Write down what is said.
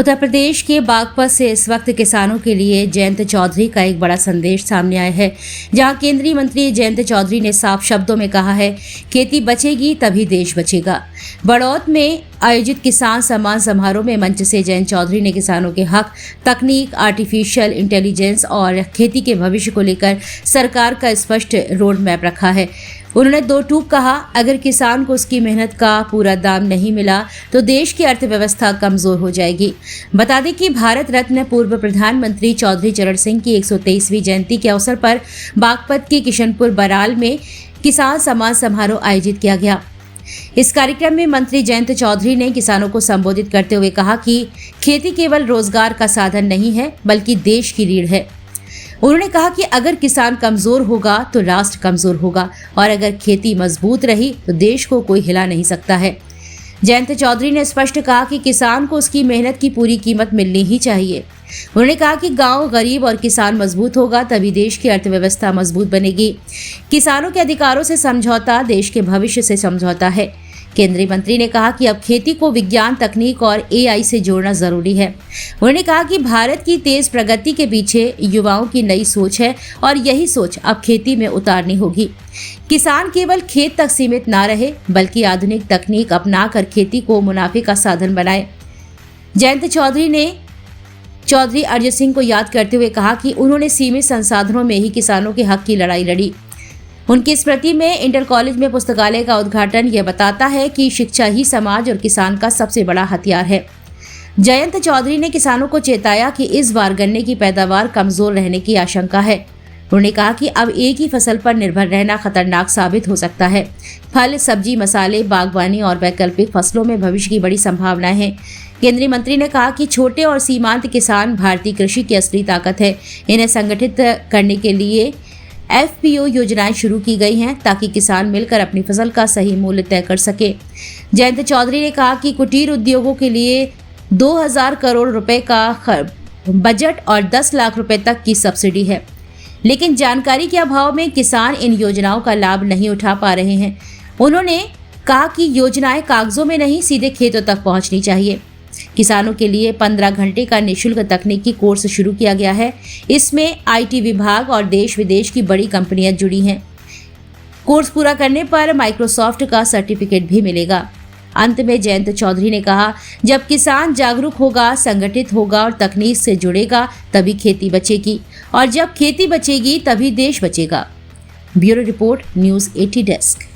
उत्तर प्रदेश के बागपत से इस वक्त किसानों के लिए जयंत चौधरी का एक बड़ा संदेश सामने आया है, जहां केंद्रीय मंत्री जयंत चौधरी ने साफ शब्दों में कहा है, खेती बचेगी तभी देश बचेगा। बड़ौत में आयोजित किसान सम्मान समारोह में मंच से जयंत चौधरी ने किसानों के हक, तकनीक, आर्टिफिशियल इंटेलिजेंस और खेती के भविष्य को लेकर सरकार का स्पष्ट रोड मैप रखा है। उन्होंने दो टूक कहा, अगर किसान को उसकी मेहनत का पूरा दाम नहीं मिला तो देश की अर्थव्यवस्था कमजोर हो जाएगी। बता दें कि भारत रत्न पूर्व प्रधानमंत्री चौधरी चरण सिंह की 123वीं जयंती के अवसर पर बागपत के किशनपुर बराल में किसान सम्मान समारोह आयोजित किया गया। इस कार्यक्रम में मंत्री जयंत चौधरी ने किसानों को संबोधित करते हुए कहा कि खेती केवल रोजगार का साधन नहीं है, बल्कि देश की रीढ़ है। उन्होंने कहा कि अगर किसान कमजोर होगा तो राष्ट्र कमजोर होगा और अगर खेती मजबूत रही तो देश को कोई हिला नहीं सकता है। जयंत चौधरी ने स्पष्ट कहा कि किसान को उसकी मेहनत की पूरी कीमत मिलनी ही चाहिए। उन्होंने कहा कि गांव गरीब और किसान मजबूत होगा तभी देश की अर्थव्यवस्था मजबूत बनेगी। किसानों के अधिकारों से समझौता देश के भविष्य से समझौता है। केंद्रीय मंत्री ने कहा कि अब खेती को विज्ञान, तकनीक और एआई से जोड़ना जरूरी है। उन्होंने कहा कि भारत की तेज प्रगति के पीछे युवाओं की नई सोच है और यही सोच अब खेती में उतारनी होगी। किसान केवल खेत तक सीमित ना रहे, बल्कि आधुनिक तकनीक अपनाकर खेती को मुनाफे का साधन बनाए। जयंत चौधरी ने चौधरी अरिजित सिंह को याद करते हुए कहा कि उन्होंने सीमित संसाधनों में ही किसानों के हक की लड़ाई लड़ी। उनकी स्मृति में इंटर कॉलेज में पुस्तकालय का उद्घाटन यह बताता है कि शिक्षा ही समाज और किसान का सबसे बड़ा हथियार है। जयंत चौधरी ने किसानों को चेताया कि इस बार गन्ने की पैदावार कमजोर रहने की आशंका है। उन्होंने कहा कि अब एक ही फसल पर निर्भर रहना खतरनाक साबित हो सकता है। फल, सब्जी, मसाले, बागवानी और वैकल्पिक फसलों में भविष्य की बड़ी संभावनाएं हैं। केंद्रीय मंत्री ने कहा कि छोटे और सीमांत किसान भारतीय कृषि की असली ताकत है। इन्हें संगठित करने के लिए एफपीओ योजनाएं शुरू की गई हैं ताकि किसान मिलकर अपनी फसल का सही मूल्य तय कर सके। जयंत चौधरी ने कहा कि कुटीर उद्योगों के लिए 2000 करोड़ रुपए का बजट और 10 लाख रुपए तक की सब्सिडी है, लेकिन जानकारी के अभाव में किसान इन योजनाओं का लाभ नहीं उठा पा रहे हैं। उन्होंने कहा कि योजनाएं कागजों में नहीं, सीधे खेतों तक पहुंचनी चाहिए। किसानों के लिए 15 घंटे का निःशुल्क तकनीकी कोर्स शुरू किया गया है। इसमें आईटी विभाग और देश विदेश की बड़ी कंपनियां जुड़ी हैं। कोर्स पूरा करने पर माइक्रोसॉफ्ट का सर्टिफिकेट भी मिलेगा। अंत में जयंत चौधरी ने कहा, जब किसान जागरूक होगा, संगठित होगा और तकनीक से जुड़ेगा तभी खेती बचेगी, और जब खेती बचेगी तभी देश बचेगा। Bureau report, news 80 desk.